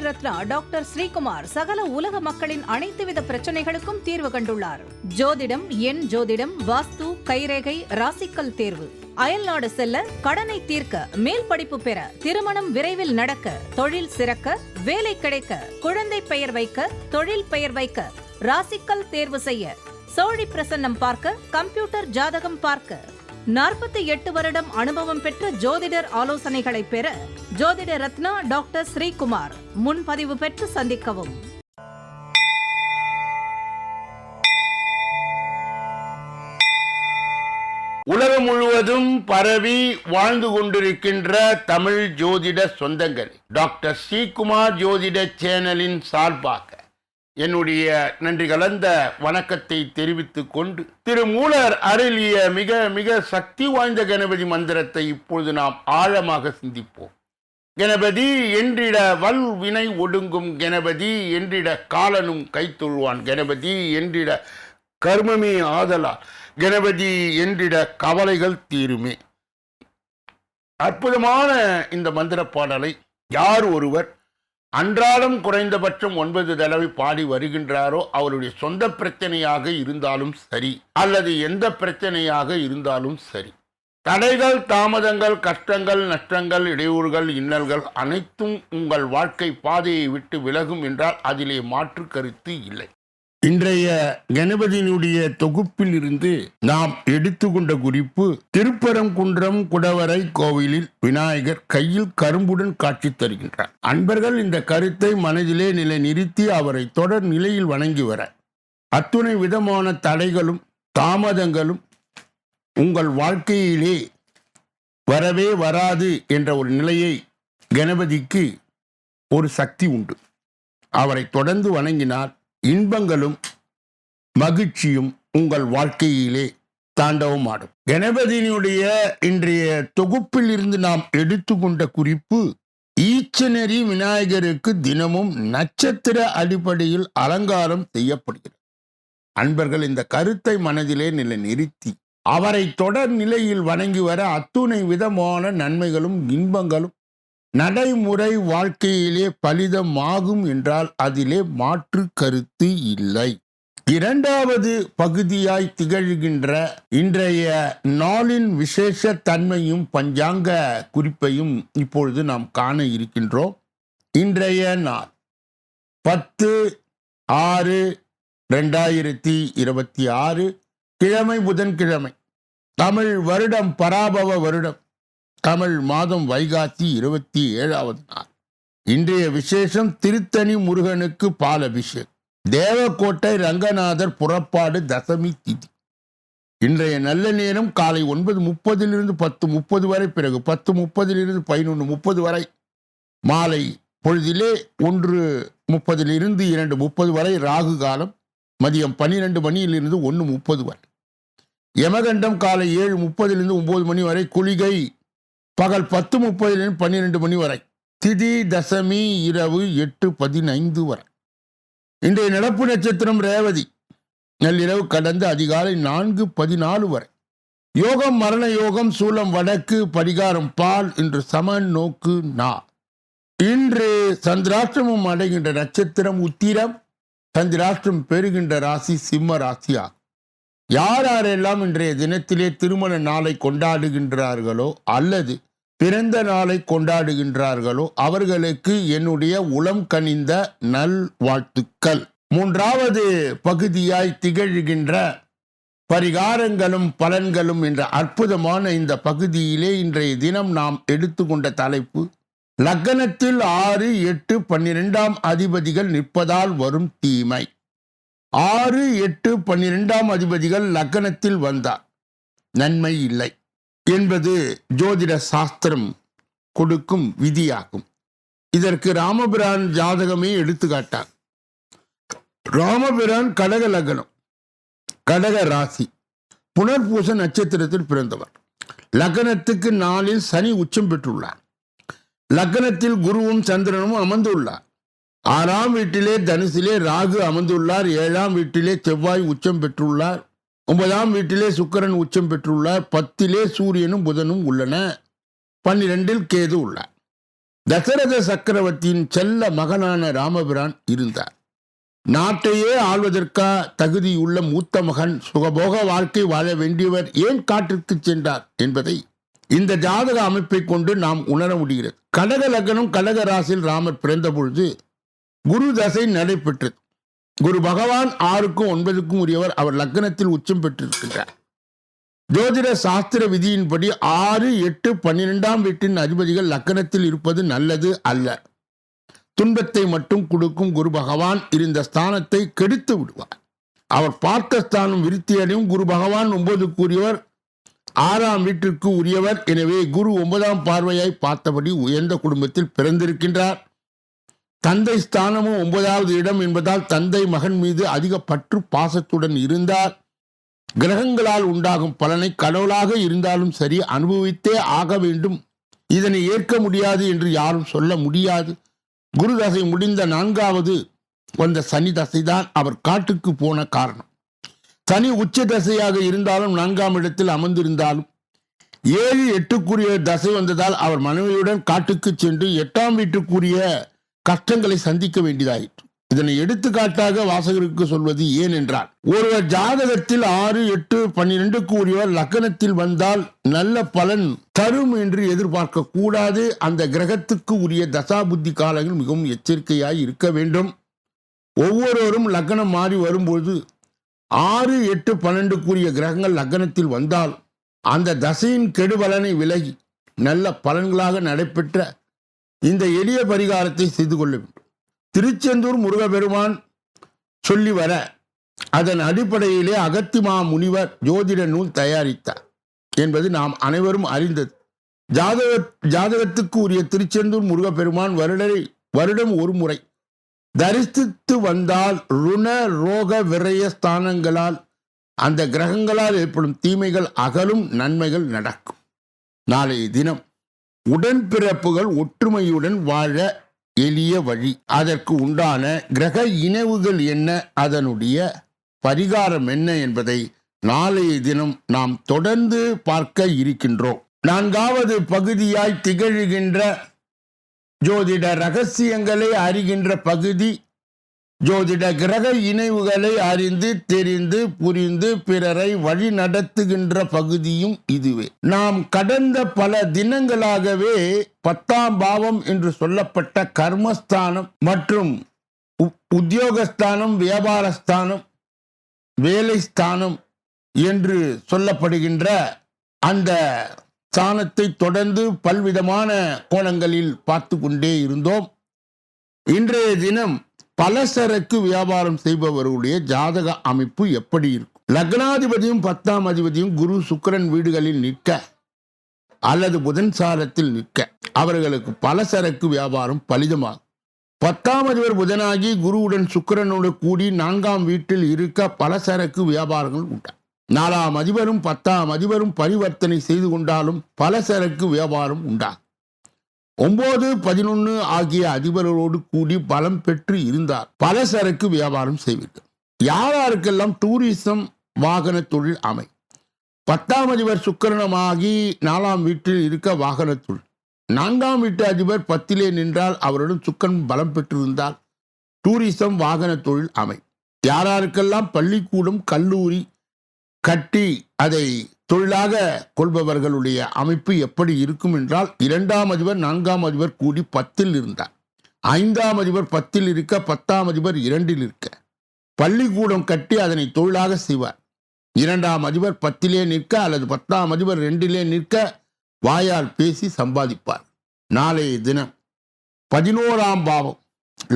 Ratna doctor Sreekumar சகல உலக மக்களின் அனைத்து வித பிரச்சனைகளுக்கும் தீர்வு கண்டுள்ளார். ஜோதிடம், எண் ஜோதிடம், வாஸ்து, கைரேகை, ராசிக்கல் தேர்வு, அயல்நாடு செல்ல, கடனை தீர்க்க, மேல் படிப்பு பெற, திருமணம் விரைவில் நடக்க, தொழில் சிறக்க, வேலை கிடைக்க, குழந்தை பெயர் வைக்க, தொழில் பெயர் வைக்க, ராசிக்கல் தேர்வு செய்ய, சோழி பிரசன்னம் பார்க்க, கம்ப்யூட்டர் ஜாதகம் பார்க்க, 48 வருடம் அனுபவம் பெற்ற ஜோதிடர் ஆலோசனைகளை பெற ஜோதிட ரத்னா டாக்டர் ஸ்ரீகுமார். முன்பதிவு பெற்று சந்திக்கவும். உலகம் முழுவதும் பரவி வாழ்ந்து கொண்டிருக்கின்ற தமிழ் ஜோதிட சொந்தங்கள், டாக்டர் ஸ்ரீகுமார் ஜோதிட சேனலின் சார்பாக என்னுடைய நன்றி கலந்த வணக்கத்தை தெரிவித்துக் கொண்டு, திருமூலர் அருளிய மிக மிக சக்தி வாய்ந்த கணபதி மந்திரத்தை இப்பொழுது நாம் ஆழமாக சிந்திப்போம். கணபதி என்றிட வல் வினை ஒடுங்கும், கணபதி என்றிட காலனும் கைத்தொழுவான், கணபதி என்றிட கர்மமே ஆதலால், கணபதி என்றிட கவலைகள் தீருமே. அற்புதமான இந்த மந்திர பாடலை யார் ஒருவர் அன்றாடம் குறைந்தபட்சம் 9 தடவை பாடி வருகின்றாரோ, அவருடைய சொந்த பிரச்சனையாக இருந்தாலும் சரி, அல்லது எந்த பிரச்சனையாக இருந்தாலும் சரி, தடைகள், தாமதங்கள், கஷ்டங்கள், நஷ்டங்கள், இடையூறுகள், இன்னல்கள் அனைத்தும் உங்கள் வாழ்க்கை பாதையை விட்டு விலகும் என்றால் அதிலே மாற்று கருத்து இல்லை. இன்றைய கணபதியினுடைய தொகுப்பில் இருந்து நாம் எடுத்துக்கொண்ட குறிப்பு, திருப்பரங்குன்றம் குடவரை கோவிலில் விநாயகர் கையில் கரும்புடன் காட்சி தருகின்றார். அன்பர்கள் இந்த கருத்தை மனதிலே நிலைநிறுத்தி அவரை தொடர் நிலையில் வணங்கி வர, அத்துணை விதமான தடைகளும் தாமதங்களும் உங்கள் வாழ்க்கையிலே வரவே வராது என்ற ஒரு நிலையை, கணபதிக்கு ஒரு சக்தி உண்டு. அவரை தொடர்ந்து வணங்கினால் இன்பங்களும் மகிழ்ச்சியும் உங்கள் வாழ்க்கையிலே தாண்டவமாடும். கணபதியினுடைய இன்றைய தொகுப்பில் இருந்து நாம் எடுத்துக்கொண்ட குறிப்பு, ஈச்சனரி விநாயகருக்கு தினமும் நட்சத்திர அடிப்படையில் அலங்காரம் செய்யப்படுகிறது. அன்பர்கள் இந்த கருத்தை மனதிலே நிறுத்தி அவரை தொடர் நிலையில் வணங்கி வர அத்துணை விதமான நன்மைகளும் இன்பங்களும் நடைமுறை வாழ்க்கையிலே பலிதமாகும் என்றால் அதிலே மாற்று கருத்து இல்லை. இரண்டாவது பகுதியாய் திகழ்கின்ற இன்றைய நாளின் விசேஷ தன்மையும் பஞ்சாங்க குறிப்பையும் இப்பொழுது நாம் காண இருக்கின்றோம். இன்றைய நாள் 10/6/2026 கிழமை, புதன்கிழமை, தமிழ் வருடம் பராபவ வருடம், தமிழ் மாதம் வைகாசி 27வது நாள். இன்றைய விசேஷம் திருத்தணி முருகனுக்கு பால் அபிஷேகம், தேவக்கோட்டை ரங்கநாதர் புறப்பாடு, தசமி திதி. இன்றைய நல்ல நேரம் காலை 9:30 10:30 வரை, பிறகு 10:30 11:30 வரை, மாலை பொழுதிலே 1:30 2:30 வரை ராகு காலம், மதியம் 12 மணியிலிருந்து 1:30 வரை, யமகண்டம் காலை 7:30 9 மணி வரை, குளிகை பகல் 10:30 12 மணி வரை, திதி தசமி இரவு 8:15 வரை. இன்றைய நடப்பு நட்சத்திரம் ரேவதி, நள்ளிரவு கடந்து அதிகாலை 4:14 வரை. யோகம் மரண யோகம், சூலம் வடக்கு, பரிகாரம் பால். இன்று சமன் நோக்கு நா. இன்று சந்திராஷ்டிரமம் அடைகின்ற நட்சத்திரம் உத்திரம், சந்திராஷ்டிரம் பெறுகின்ற ராசி சிம்ம ராசியாகும். யாரெல்லாம் இன்றைய தினத்திலே திருமண நாளை கொண்டாடுகின்றார்களோ அல்லது பிறந்த நாளை கொண்டாடுகின்றார்களோ அவர்களுக்கு என்னுடைய உளம் கனிந்த நல் வாழ்த்துக்கள். மூன்றாவது பகுதியாய் திகழ்கின்ற பரிகாரங்களும் பலன்களும் என்ற அற்புதமான இந்த பகுதியிலே இன்றைய தினம் நாம் எடுத்துக்கொண்ட தலைப்பு, லக்னத்தில் 6, 8, 12 அதிபதிகள் நிற்பதால் வரும் தீமை. 6, 8, 12 அதிபதிகள் லக்னத்தில் வந்தார் நன்மை இல்லை என்பது ஜோதிட சாஸ்திரம் கொடுக்கும் விதியாகும். இதற்கு ராமபிரான் ஜாதகமே எடுத்துக்காட்டார். ராமபிரான் கடக லக்னம், கடக ராசி, புனர்பூச நட்சத்திரத்தில் பிறந்தவர். லக்னத்துக்கு 4 சனி உச்சம் பெற்றுள்ளார். லக்னத்தில் குருவும் சந்திரனும் அமர்ந்துள்ளார். 6ஆம் வீட்டிலே தனுசிலே ராகு அமர்ந்துள்ளார். 7ஆம் வீட்டிலே செவ்வாய் உச்சம் பெற்றுள்ளார். 9ஆம் வீட்டிலே சுக்கிரன் உச்சம் பெற்றுள்ளார். 10லே சூரியனும் புதனும் உள்ளன. 12இல் கேது உள்ளார். தசரத சக்கரவர்த்தியின் செல்ல மகனான ராமபிரான் இருந்தார். நாட்டையே ஆள்வதற்கா தகுதியுள்ள மூத்த மகன் சுகபோக வாழ்க்கை வாழ வேண்டியவர் ஏன் காட்டிற்கு சென்றார் என்பதை இந்த ஜாதக அமைப்பை கொண்டு நாம் உணர முடிகிறது. கடக லக்னம் கடக ராசியில் ராமர் பிறந்த பொழுது குரு தசை நடைபெற்றது. குரு பகவான் 6க்கும் 9க்கும் உரியவர். அவர் லக்னத்தில் உச்சம் பெற்றிருக்கின்றார். ஜோதிட சாஸ்திர விதியின்படி 6, 8, 12ஆம் வீட்டின் அதிபதிகள் லக்னத்தில் இருப்பது நல்லது அல்ல. துன்பத்தை மட்டும் கொடுக்கும் குரு பகவான் இருந்த ஸ்தானத்தை கெடுத்து விடுவார். அவர் பார்த்த ஸ்தானம் விருத்தியடையும். குரு பகவான் 9க்கு உரியவர், 6ஆம் வீட்டிற்கு உரியவர். எனவே குரு 9ஆம் பார்வையாய் பார்த்தபடி உயர்ந்த குடும்பத்தில் பிறந்திருக்கின்றார். தந்தை ஸ்தானமும் 9வது இடம் என்பதால் தந்தை மகன் மீது அதிக பற்று பாசத்துடன் இருந்தார். கிரகங்களால் உண்டாகும் பலனை கடவுளாக இருந்தாலும் சரி அனுபவித்தே ஆக வேண்டும். இதனை ஏற்க முடியாது என்று யாரும் சொல்ல முடியாது. குரு தசை முடிந்த 4வது வந்த சனி தசைதான் அவர் காட்டுக்கு போன காரணம். சனி உச்ச தசையாக இருந்தாலும் 4ஆம் இடத்தில் அமர்ந்திருந்தாலும் 7, 8க்குரிய தசை வந்ததால் அவர் மனைவியுடன் காட்டுக்கு சென்று 8ஆம் வீட்டுக்குரிய கஷ்டங்களை சந்திக்க வேண்டியதாயிற்று. இதனை எடுத்துக்காட்டாக வாசகருக்கு சொல்வது ஏன் என்றால், ஒருவர் ஜாதகத்தில் 6, 8, 12க்கு உரியவர் லக்னத்தில் வந்தால் நல்ல பலன் தரும் என்று எதிர்பார்க்க கூடாது. அந்த கிரகத்துக்கு உரிய தசா புத்தி காலங்கள் மிகவும் எச்சரிக்கையாய் இருக்க வேண்டும். ஒவ்வொருவரும் லக்னம் மாறி வரும்போது 6, 8, 12க்குரிய கிரகங்கள் லக்னத்தில் வந்தால் அந்த தசையின் கெடுபலனை விலகி நல்ல பலன்களாக நடைபெற்ற இந்த எளிய பரிகாரத்தை செய்து கொள்ள வேண்டும். திருச்செந்தூர் முருகப்பெருமான் சொல்லி வர அதன் அடிப்படையிலே அகத்திமா முனிவர் ஜோதிட நூல் தயாரித்தார் என்பது நாம் அனைவரும் அறிந்தது. ஜாதகத்துக்கு உரிய திருச்செந்தூர் முருகப்பெருமான் வருடம் ஒரு முறை தரிசித்து வந்தால் ருண ரோக விரய ஸ்தானங்களால் அந்த கிரகங்களால் ஏற்படும் தீமைகள் அகலும், நன்மைகள் நடக்கும். நாளைய தினம் உடன்பிறப்புகள் ஒற்றுமையுடன் வாழ எளிய வழி, அதற்கு உண்டான கிரக இணைவுகள் என்ன, அதனுடைய பரிகாரம் என்ன என்பதை நாளைய தினம் நாம் தொடர்ந்து பார்க்க இருக்கின்றோம். 4வது பகுதியாய் திகழ்கின்ற ஜோதிட ரகசியங்களை அறிகின்ற பகுதி, ஜோதிட கிரக இணைவுகளை அறிந்து தெரிந்து புரிந்து பிறரை வழி நடத்துகின்ற பகுதியும் இதுவே. நாம் கடந்த பல தினங்களாகவே 10ஆம் பாவம் என்று சொல்லப்பட்ட கர்மஸ்தானம் மற்றும் உத்தியோகஸ்தானம், வியாபாரஸ்தானம், வேலை ஸ்தானம் என்று சொல்லப்படுகின்ற அந்த ஸ்தானத்தை தொடர்ந்து பல்விதமான கோணங்களில் பார்த்து கொண்டே இருந்தோம். இன்றைய தினம் பலசரக்கு வியாபாரம் செய்பவர்களுடைய ஜாதக அமைப்பு எப்படி இருக்கும்? லக்னாதிபதியும் 10ஆம் அதிபதியும் குரு சுக்கிரன் வீடுகளில் நிற்க அல்லது புதன் சாரத்தில் நிற்க அவர்களுக்கு பலசரக்கு வியாபாரம் பலிதமாகும். 10ஆம் அதிபர் புதனாகி குருவுடன் சுக்கிரனோடு கூடி 4ஆம் வீட்டில் இருக்க பலசரக்கு வியாபாரங்கள் உண்டு. 4ஆம் அதிபரும் 10ஆம் அதிபரும் பரிவர்த்தனை செய்து கொண்டாலும் பலசரக்கு வியாபாரம் உண்டாகும். 9, 11 ஆகிய அதிபர்களோடு கூடி பலம் பெற்று இருந்தார் பலசரக்கு வியாபாரம் செய்வீர்கள். யாருக்கெல்லாம் டூரிசம் வாகன தொழில் அமை. 10ஆம் அதிபர் சுக்கிரனமாகி 4ஆம் வீட்டில் இருக்க வாகன தொழில். 4ஆம் வீட்டு அதிபர் 10லே நின்றால் அவருடன் சுக்கிரன் பலம் பெற்றிருந்தால் டூரிசம் வாகன தொழில் அமை. யாருக்கெல்லாம் பள்ளிக்கூடம் கல்லூரி கட்டி அதை தொழிலாக கொள்பவர்களுடைய அமைப்பு எப்படி இருக்கும் என்றால், 2ஆம் அதிபர் 4ஆம் அதிபர் கூடி 10ல் இருந்தார். 5ஆம் அதிபர் 10ல் இருக்க 10ஆம் அதிபர் 2ல் இருக்க பள்ளிக்கூடம் கட்டி அதனை தொழிலாக செய்வார். 2ஆம் அதிபர் 10லே நிற்க அல்லது 10ஆம் அதிபர் 2லே நிற்க வாயால் பேசி சம்பாதிப்பார். நாளைய தினம் 11ஆம் பாவம்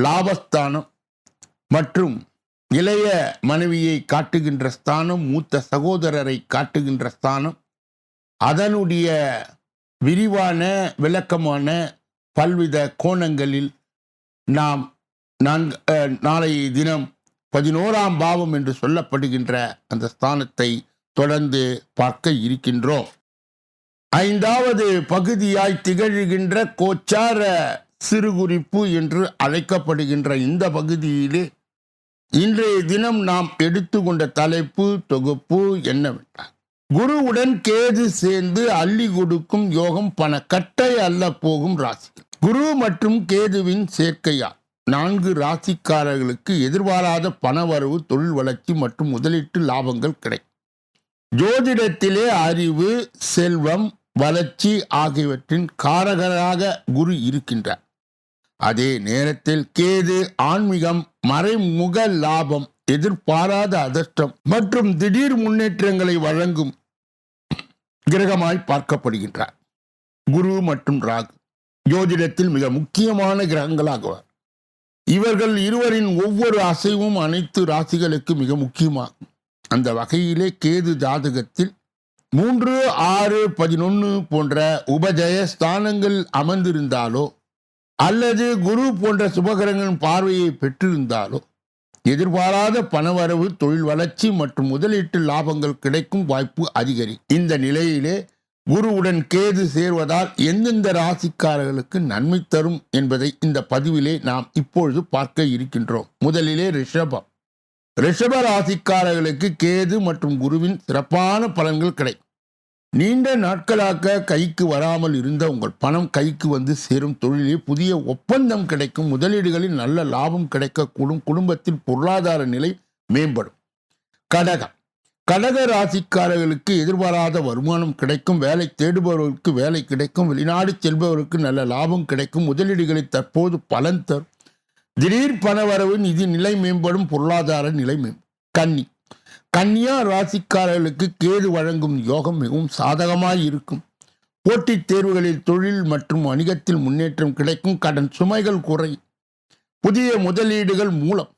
லாபஸ்தானம் மற்றும் இளைய மனைவியை காட்டுகின்ற ஸ்தானம், மூத்த சகோதரரை காட்டுகின்ற ஸ்தானம், அதனுடைய விரிவான விளக்கமான பல்வித கோணங்களில் நாம் நாளைய தினம் 11ஆம் பாவம் என்று சொல்லப்படுகின்ற அந்த ஸ்தானத்தை தொடர்ந்து பார்க்க இருக்கின்றோம். 5வது பகுதியாய் திகழ்கின்ற கோச்சார சிறுகுறிப்பு என்று அழைக்கப்படுகின்ற இந்த பகுதியிலே இன்றைய தினம் நாம் எடுத்துக்கொண்ட தலைப்பு தொகுப்பு என்னவென்றால், குருவுடன் கேது சேர்ந்து அள்ளி கொடுக்கும் யோகம் பண கட்டை அல்ல போகும் ராசி. குரு மற்றும் கேதுவின் சேர்க்கையால் 4 ராசிக்காரர்களுக்கு எதிர்பாராத பணவரவு, தொழில் வளர்ச்சி மற்றும் முதலீட்டு லாபங்கள் கிடைக்கும். ஜோதிடத்திலே அறிவு, செல்வம், வளர்ச்சி ஆகியவற்றின் காரகராக குரு இருக்கின்றார். அதே நேரத்தில் கேது ஆன்மீகம், மறைமுக லாபம், எதிர்பாராத அதிர்ஷ்டம் மற்றும் திடீர் முன்னேற்றங்களை வழங்கும் கிரகமாய் பார்க்கப்படுகின்றார். குரு மற்றும் ராகு ஜோதிடத்தில் மிக முக்கியமான கிரகங்களாகுவார். இவர்கள் இருவரின் ஒவ்வொரு அசைவும் அனைத்து ராசிகளுக்கு மிக முக்கியமாகும். அந்த வகையிலே கேது ஜாதகத்தில் 3, 6, 11 போன்ற உபஜய ஸ்தானங்கள் அமர்ந்திருந்தாலோ அல்லது குரு போன்ற சுபகிரகங்களின் பார்வையை பெற்றிருந்தாலோ எதிர்பாராத பணவரவு, தொழில் வளர்ச்சி மற்றும் முதலீட்டு லாபங்கள் கிடைக்கும் வாய்ப்பு அதிகரிக்கும். இந்த நிலையிலே குருவுடன் கேது சேர்வதால் எந்தெந்த ராசிக்காரர்களுக்கு நன்மை தரும் என்பதை இந்த பதிவிலே நாம் இப்பொழுது பார்க்க இருக்கின்றோம். முதலிலே ரிஷபம். ரிஷப ராசிக்காரர்களுக்கு கேது மற்றும் குருவின் சிறப்பான பலன்கள் கிடைக்கும். நீண்ட நாட்களாக கைக்கு வராமல் இருந்த உங்கள் பணம் கைக்கு வந்து சேரும். தொழிலில் புதிய ஒப்பந்தம் கிடைக்கும். முதலீடுகளில் நல்ல லாபம் கிடைக்கக்கூடும். குடும்பத்தில் பொருளாதார நிலை மேம்படும். கடகம். கடக ராசிக்காரர்களுக்கு எதிர்பாராத வருமானம் கிடைக்கும். வேலை தேடுபவர்களுக்கு வேலை கிடைக்கும். வெளிநாடு செல்பவர்களுக்கு நல்ல லாபம் கிடைக்கும். முதலீடுகளில் தற்போது பலன் தரும். திடீர் பணவரவு, நிதி நிலை மேம்படும். பொருளாதார நிலை மேம்படும். கன்னி. கன்னியா ராசிக்காரர்களுக்கு கேது வழங்கும் யோகம் மிகவும் சாதகமாய் இருக்கும். போட்டித் தேர்வுகளில், தொழில் மற்றும் வணிகத்தில் முன்னேற்றம் கிடைக்கும். கடன் சுமைகள் குறையும். புதிய முதலீடுகள் மூலம்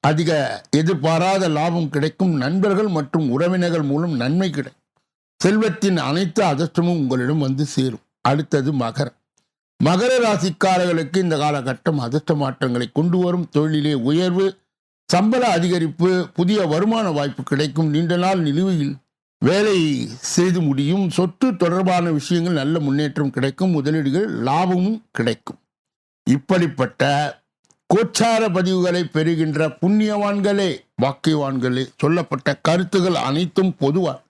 அதிக எதிர்பாராத லாபம் கிடைக்கும். நண்பர்கள் மற்றும் உறவினர்கள் மூலம் நன்மை கிடைக்கும். செல்வத்தின் அனைத்து அதிர்ஷ்டமும் உங்களிடம் வந்து சேரும். அடுத்தது மகரம். மகர ராசிக்காரர்களுக்கு இந்த காலகட்டம் அதிர்ஷ்ட மாற்றங்களை கொண்டு வரும். தொழிலிலே உயர்வு, சம்பள அதிகரிப்பு, புதிய வருமான வாய்ப்பு கிடைக்கும். நீண்ட நாள் நிலுவையில் வேலை செய்து முடியும். சொத்து தொடர்பான விஷயங்கள் நல்ல முன்னேற்றம் கிடைக்கும். முதலீடுகள் லாபமும் கிடைக்கும். இப்படிப்பட்ட கோச்சார பதிவுகளை பெறுகின்ற புண்ணியவான்களே, வாக்கியவான்களே, சொல்லப்பட்ட கருத்துகள் அனைத்தும் பொதுவாக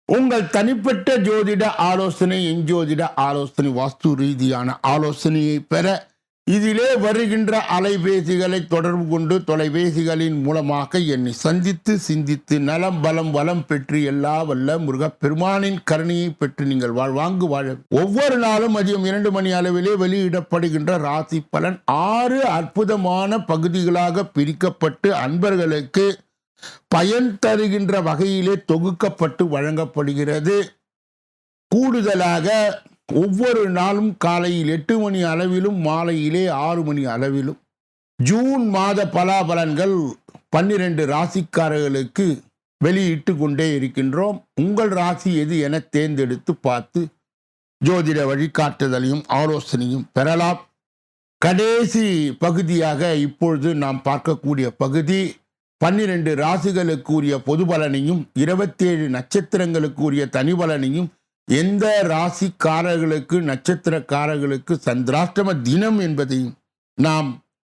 உங்கள் தனிப்பட்ட ஜோதிட ஆலோசனை, எஞ்சோதிட ஆலோசனை, வாஸ்து ரீதியான ஆலோசனையை பெற இதிலே வருகின்ற அலைபேசிகளை தொடர்பு கொண்டு தொலைபேசிகளின் மூலமாக என்னை சந்தித்து சிந்தித்து நலம், பலம், வளம் பெற்று எல்லா வல்ல முருகப்பெருமானின் கருணையை பெற்று நீங்கள் வாழ்வாங்கு வாழ. ஒவ்வொரு நாளும் மதியம் 2 மணி அளவிலே வெளியிடப்படுகின்ற ராசி பலன் 6 அற்புதமான பகுதிகளாக பிரிக்கப்பட்டு அன்பர்களுக்கு பயன் தருகின்ற வகையிலே தொகுக்கப்பட்டு வழங்கப்படுகிறது. கூடுதலாக ஒவ்வொரு நாளும் காலையில் 8 மணி அளவிலும் மாலையிலே 6 மணி அளவிலும் ஜூன் மாத பலாபலன்கள் 12 ராசிக்காரர்களுக்கு வெளியிட்டு கொண்டே இருக்கின்றோம். உங்கள் ராசி எது என தேர்ந்தெடுத்து பார்த்து ஜோதிட வழிகாட்டுதலையும் ஆலோசனையும் பெறலாம். கடைசி பகுதியாக இப்பொழுது நாம் பார்க்கக்கூடிய பகுதி 12 ராசிகளுக்குரிய பொது பலனையும் 27 நட்சத்திரங்களுக்குரிய தனி பலனையும், எந்த ராசிக்காரர்களுக்கு நட்சத்திரக்காரர்களுக்கு சந்திராஷ்டம தினம் என்பதையும் நாம்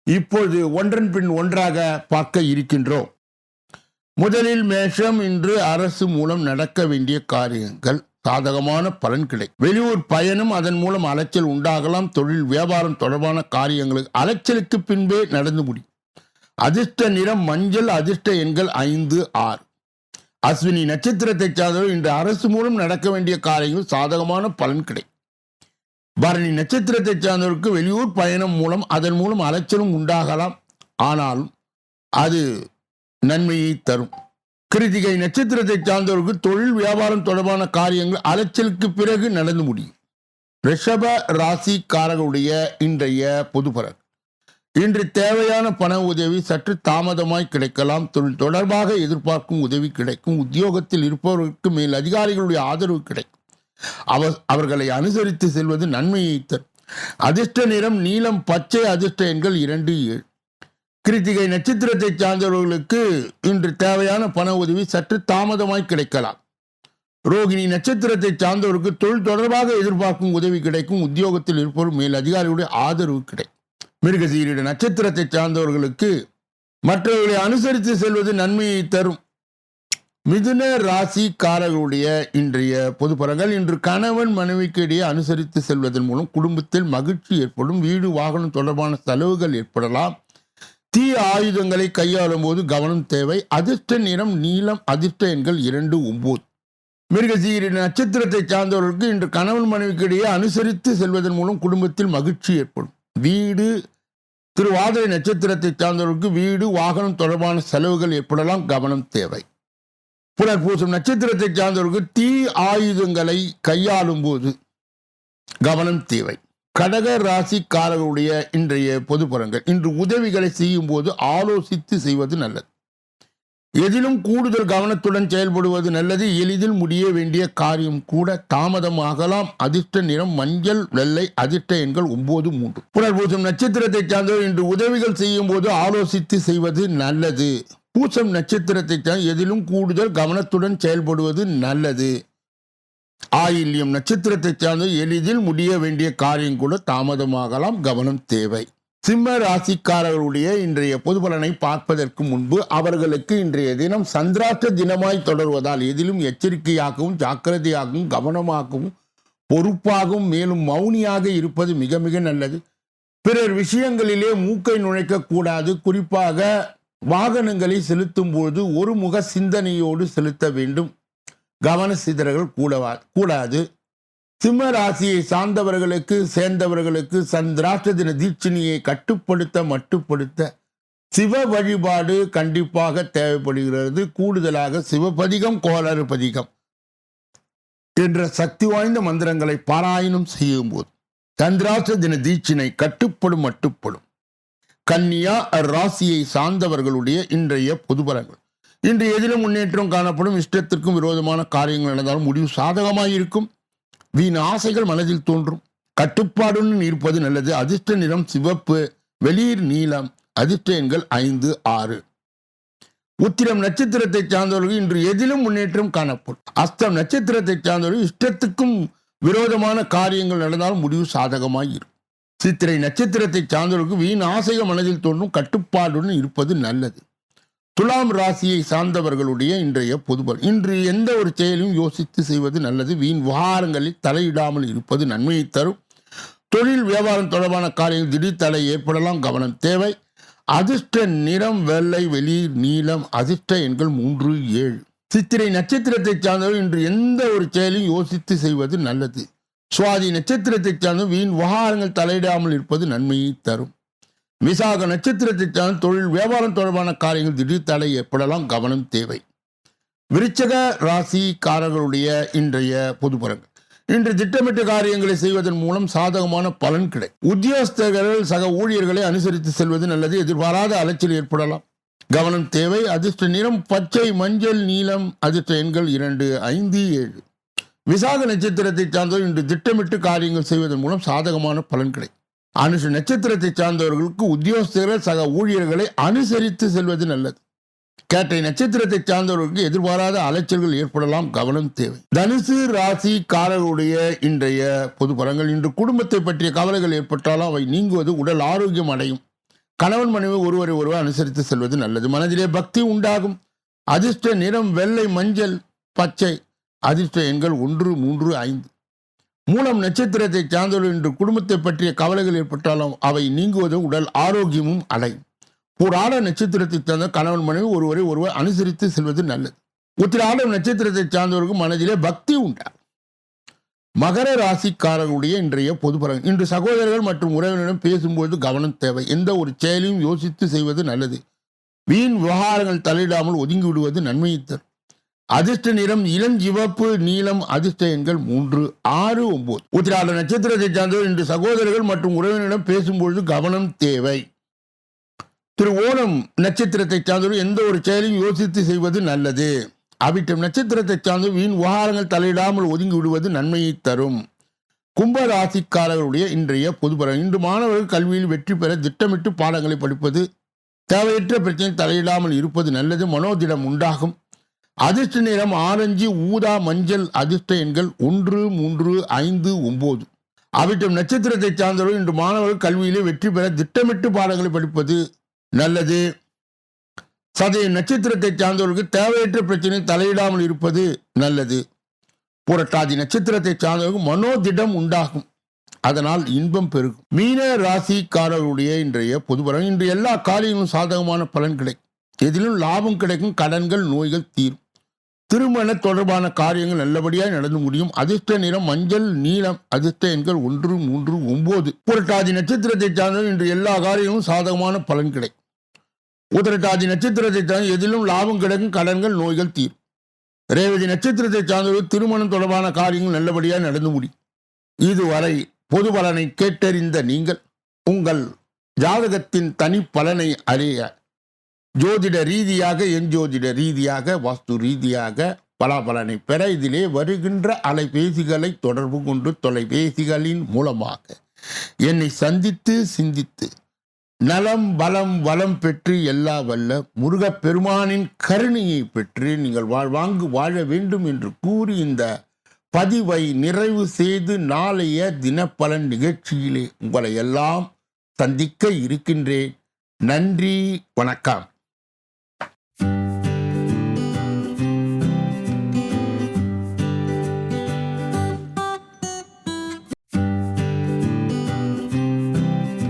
இப்பொழுது ஒன்றன் பின் ஒன்றாக பார்க்க இருக்கின்றோம். முதலில் மேஷம். இன்று அரசு மூலம் நடக்க வேண்டிய காரியங்கள் சாதகமான பலன் கிடைக்கும். வெளியூர் பயணம், அதன் மூலம் அலைச்சல் உண்டாகலாம். தொழில் வியாபாரம் தொடர்பான காரியங்களுக்கு அலைச்சலுக்கு பின்பே நடந்து முடியும். அதிர்ஷ்ட நிறம் மஞ்சள். அதிர்ஷ்ட எண்கள் 5, 6. அஸ்வினி நட்சத்திரத்தை சார்ந்தவர் இன்று அரசு மூலம் நடக்க வேண்டிய காரியங்கள் சாதகமான பலன் கிடைக்கும். பரணி நட்சத்திரத்தை சார்ந்தவருக்கு வெளியூர் பயணம் மூலம் அதன் மூலம் அலைச்சலும் உண்டாகலாம். ஆனாலும் அது நன்மையை தரும். கிருத்திகை நட்சத்திரத்தை சார்ந்தவருக்கு தொழில் வியாபாரம் தொடர்பான காரியங்கள் அலைச்சலுக்கு பிறகு நடந்து முடியும். ரிஷப ராசிக்காரர்களுடைய இன்றைய பொது பலன். இன்று தேவையான பண உதவி சற்று தாமதமாய் கிடைக்கலாம். தொழில் தொடர்பாக எதிர்பார்க்கும் உதவி கிடைக்கும். உத்தியோகத்தில் இருப்பவர்களுக்கு மேல் அதிகாரிகளுடைய ஆதரவு கிடைக்கும். அவர்களை அனுசரித்து செல்வது நன்மையை தரும். அதிர்ஷ்ட நிறம் நீலம், பச்சை. அதிர்ஷ்ட எண்கள் 2, 7. கிருத்திகை நட்சத்திரத்தை சார்ந்தவர்களுக்கு இன்று தேவையான பண உதவி சற்று தாமதமாய் கிடைக்கலாம். ரோகிணி நட்சத்திரத்தை சார்ந்தவருக்கு தொழில் தொடர்பாக எதிர்பார்க்கும் உதவி கிடைக்கும். உத்தியோகத்தில் இருப்பவர் மேல் அதிகாரிகளுடைய ஆதரவு கிடைக்கும். மிருகசீரிட நட்சத்திரத்தை சார்ந்தவர்களுக்கு மற்றவர்களை அனுசரித்து செல்வது நன்மையை தரும். மிதுன ராசிக்காரர்களுடைய இன்றைய பொது பலன்கள். இன்று கணவன் மனைவிக்கு இடையே அனுசரித்து செல்வதன் மூலம் குடும்பத்தில் மகிழ்ச்சி ஏற்படும். வீடு வாகனம் தொடர்பான செலவுகள் ஏற்படலாம். தீ ஆயுதங்களை கையாளும் போது கவனம் தேவை. அதிர்ஷ்ட நிறம் நீலம். அதிர்ஷ்ட எண்கள் 2, 9. மிருகசீரி நட்சத்திரத்தை சார்ந்தவர்களுக்கு இன்று கணவன் மனைவிக்கு இடையே அனுசரித்து செல்வதன் மூலம் குடும்பத்தில் மகிழ்ச்சி ஏற்படும். வீடு திருவாதிரை நட்சத்திரத்தை சார்ந்தவர்களுக்கு வீடு வாகனம் தொடர்பான செலவுகள் ஏற்படலாம். கவனம் தேவை. புனர்பூசம் நட்சத்திரத்தை சார்ந்தவர்களுக்கு தீ ஆயுதங்களை கையாளும் போது கவனம் தேவை. கடக ராசிக்காரர்களுடைய இன்றைய பொது பலன்கள். இன்று உதவிகளை செய்யும் போது ஆலோசித்து செய்வது நல்லது. எதிலும் கூடுதல் கவனத்துடன் செயல்படுவது நல்லது. எளிதில் முடிய வேண்டிய காரியம் கூட தாமதமாகலாம். அதிர்ஷ்ட நிறம் மஞ்சள் வெள்ளை. அதிர்ஷ்ட எண்கள் 9, 3. புனர்பூசம் நட்சத்திரத்தை சார்ந்தவர் இன்று உதவிகள் செய்யும் போது ஆலோசித்து செய்வது நல்லது. பூசம் நட்சத்திரத்தை சார்ந்த எதிலும் கூடுதல் கவனத்துடன் செயல்படுவது நல்லது. ஆயில்யம் நட்சத்திரத்தை சார்ந்த எளிதில் முடிய வேண்டிய காரியம் கூட தாமதமாகலாம். கவனம் தேவை. சிம்ம ராசிக்காரர்களுடைய இன்றைய பொது பலனை பார்ப்பதற்கு முன்பு அவர்களுக்கு இன்றைய தினம் சந்திராஷ்ட தினமாய் தொடர்வதால் எதிலும் எச்சரிக்கையாகவும் ஜாக்கிரதையாகவும் கவனமாகவும் பொறுப்பாகவும் மேலும் மௌனியாக இருப்பது மிக மிக நல்லது. பிறர் விஷயங்களிலே மூக்கை நுழைக்க கூடாது. குறிப்பாக வாகனங்களை செலுத்தும் போது ஒரு முக சிந்தனையோடு செலுத்த வேண்டும். கவன சிதறல்கள் கூடாது. சிம்ம ராசியை சேர்ந்தவர்களுக்கு சந்திராஷ்ட தின தீட்சணியை மட்டுப்படுத்த சிவ வழிபாடு கண்டிப்பாக தேவைப்படுகிறது. கூடுதலாக சிவபதிகம் கோளறு பதிகம் என்ற சக்தி வாய்ந்த மந்திரங்களை பாராயணம் செய்யும் போது சந்திராஷ்ட தின தீட்சணை மட்டுப்படும். கன்னியா ராசியை சார்ந்தவர்களுடைய இன்றைய பொது பலன்கள். இன்று எதிலும் முன்னேற்றம் காணப்படும். இஷ்டத்திற்கும் விரோதமான காரியங்கள் நடந்தாலும் முடிவு சாதகமாக இருக்கும். வீண் ஆசைகள் மனதில் தோன்றும். கட்டுப்பாடுடன் இருப்பது நல்லது. அதிர்ஷ்ட நிறம் சிவப்பு. வெளிர் நீலம். அதிர்ஷ்ட எண்கள் 5, 6. உத்திரம் நட்சத்திரத்தை சார்ந்தவர்கள் இன்று எதிலும் முன்னேற்றம் காணப்படும். அஸ்தம் நட்சத்திரத்தை சார்ந்தவர்கள் இஷ்டத்துக்கும் விரோதமான காரியங்கள் நடந்தாலும் முடிவு சாதகமாக இருக்கும். சித்திரை நட்சத்திரத்தை சார்ந்தவர்களுக்கு வீண் ஆசைகள் மனதில் தோன்றும். கட்டுப்பாடுடன் இருப்பது நல்லது. துலாம் ராசியை சார்ந்தவர்களுடைய இன்றைய பொதுபல். இன்று எந்த ஒரு செயலையும் யோசித்து செய்வது நல்லது. வீண் விவகாரங்களில் தலையிடாமல் இருப்பது நன்மையை தரும். தொழில் வியாபாரம் தொடர்பான காரியங்கள் திடீர் தடை ஏற்படலாம். கவனம் தேவை. அதிர்ஷ்ட நிறம் வெள்ளை வெளிர் நீலம். அதிர்ஷ்ட எண்கள் 3, 7. சித்திரை நட்சத்திரத்தை சார்ந்தவர்கள் இன்று எந்த ஒரு செயலையும் யோசித்து செய்வது நல்லது. சுவாதி நட்சத்திரத்தை சார்ந்த வீண் விவகாரங்கள் தலையிடாமல் இருப்பது நன்மையை தரும். விசாக நட்சத்திரத்தை சார்ந்த தொழில் வியாபாரம் தொடர்பான காரியங்கள் திடீர் தடை ஏற்படலாம். கவனம் தேவை. விருச்சக ராசிக்காரர்களுடைய இன்றைய பொது பலன்கள். இன்று திட்டமிட்ட காரியங்களை செய்வதன் மூலம் சாதகமான பலன் கிடைக்கும். உத்தியோகஸ்தர்கள் சக ஊழியர்களை அனுசரித்து செல்வது நல்லது. எதிர்பாராத அலைச்சல் ஏற்படலாம். கவனம் தேவை. அதிர்ஷ்ட நிறம் பச்சை மஞ்சள் நீலம். அதிர்ஷ்ட எண்கள் 2, 5, 7. விசாக நட்சத்திரத்தை சார்ந்தவர் இன்று திட்டமிட்டு காரியங்கள் செய்வதன் மூலம் சாதகமான பலன் கிடைக்கும். அனுஷ நட்சத்திரத்தை சார்ந்தவர்களுக்கு உத்தியோகஸ்தர்கள் சக ஊழியர்களை அனுசரித்து செல்வது நல்லது. கேட்டை நட்சத்திரத்தை சார்ந்தவர்களுக்கு எதிர்பாராத அலைச்சல்கள் ஏற்படலாம். கவனம் தேவை. தனுசு ராசிக்காரர்களுடைய இன்றைய பொது பலன்கள். இன்று குடும்பத்தை பற்றிய கவலைகள் ஏற்பட்டாலும் அவை நீங்குவது. உடல் ஆரோக்கியம் அடையும். கணவன் மனைவி ஒருவரை அனுசரித்து செல்வது நல்லது. மனதிலே பக்தி உண்டாகும். அதிர்ஷ்ட நிறம் வெள்ளை மஞ்சள் பச்சை. அதிர்ஷ்ட எண்கள் 1, 3, 5. மூலம் நட்சத்திரத்தை சார்ந்தவர்கள் இன்று குடும்பத்தை பற்றிய கவலைகள் ஏற்பட்டாலும் அவை நீங்குவது. உடல் ஆரோக்கியமும் அடையும். பூராட நட்சத்திரத்தை சார்ந்த கணவன் மனைவி ஒருவர் அனுசரித்து செல்வது நல்லது. உத்திராடம் நட்சத்திரத்தை சார்ந்தவர்களுக்கு மனதிலே பக்தி உண்டாகும். மகர ராசிக்காரர்களுடைய இன்றைய பொது பலன். இன்று சகோதரர்கள் மற்றும் உறவினரிடம் பேசும்போது கவனம் தேவை. எந்த ஒரு செயலையும் யோசித்து செய்வது நல்லது. வீண் விவகாரங்கள் தலையிடாமல் ஒதுங்கி விடுவது நன்மையை தரும். அதிர்ஷ்ட நிறம் இளஞ்சிவப்பு நீலம். அதிர்ஷ்ட எண்கள் 3, 6, 9. உத்திராட நட்சத்திரத்தை சார்ந்தவர் இன்று சகோதரர்கள் மற்றும் உறவினரிடம் பேசும்பொழுது கவனம் தேவை. திரு ஓணம் நட்சத்திரத்தை சார்ந்தவர் எந்த ஒரு செயலையும் யோசித்து செய்வது நல்லது. அவிட்டம் நட்சத்திரத்தை சார்ந்து வீண் விவகாரங்கள் தலையிடாமல் ஒதுங்கி விடுவது நன்மையை தரும். கும்ப ராசிக்காரர்களுடைய இன்றைய பொது பலன். இன்று மாணவர்கள் கல்வியில் வெற்றி பெற திட்டமிட்டு பாடங்களை படிப்பது. தேவையற்ற பிரச்சனை தலையிடாமல் இருப்பது நல்லது. மனோதிடம் உண்டாகும். அதிர்ஷ்ட நிறம் ஆரஞ்சு ஊதா மஞ்சள். அதிர்ஷ்ட எண்கள் 1, 3, 5, 9. அவிட்டம் நட்சத்திரத்தை சார்ந்தவர்கள் இன்று மாணவர்கள் கல்வியிலே வெற்றி பெற திட்டமிட்டு பாடங்களை படிப்பது நல்லது. சதய நட்சத்திரத்தை சார்ந்தவர்களுக்கு தேவையற்ற பிரச்சனை தலையிடாமல் இருப்பது நல்லது. புரட்டாதி நட்சத்திரத்தை சார்ந்தவர்களுக்கு மனோதிடம் உண்டாகும், அதனால் இன்பம் பெருகும். மீன ராசிக்காரர்களுடைய இன்றைய பொதுபலன். இன்று எல்லா காரியங்களும் சாதகமான பலன் கிடைக்கும், எதிலும் லாபம் கிடைக்கும், கடன்கள் நோய்கள் தீரும். திருமண தொடர்பான காரியங்கள் நல்லபடியாக நடந்து முடியும். அதிர்ஷ்ட நிறம் மஞ்சள் நீலம். அதிர்ஷ்ட எண்கள் 1, 3, 9. புரட்டாதி நட்சத்திரத்தை சார்ந்தவர்கள் இன்று எல்லா காரியங்களும் சாதகமான பலன் கிடைக்கும். உத்திரட்டாதி நட்சத்திரத்தை சார்ந்த எதிலும் லாபம் கிடைக்கும், கடன்கள் நோய்கள் தீரும். ரேவதி நட்சத்திரத்தை சார்ந்தவர்கள் திருமணம் தொடர்பான காரியங்கள் நல்லபடியாக நடந்து முடியும். இதுவரை பொது பலனை கேட்டறிந்த நீங்கள் உங்கள் ஜாதகத்தின் தனி பலனை அறிய ஜோதிட ரீதியாக, என் ஜோதிட ரீதியாக, வாஸ்து ரீதியாக பலாபலனை பெற இதிலே வருகின்ற அலைபேசிகளை தொடர்பு கொண்டு தொலைபேசிகளின் மூலமாக என்னை சந்தித்து சிந்தித்து நலம் பலம் வளம் பெற்று எல்லா வல்ல முருகப்பெருமானின் கருணையை பெற்று நீங்கள் வாழ வேண்டும் என்று கூறி இந்த பதிவை நிறைவு செய்து நாளைய தினப்பலன் நிகழ்ச்சியிலே உங்களை எல்லாம் சந்திக்க இருக்கின்றேன். நன்றி, வணக்கம்.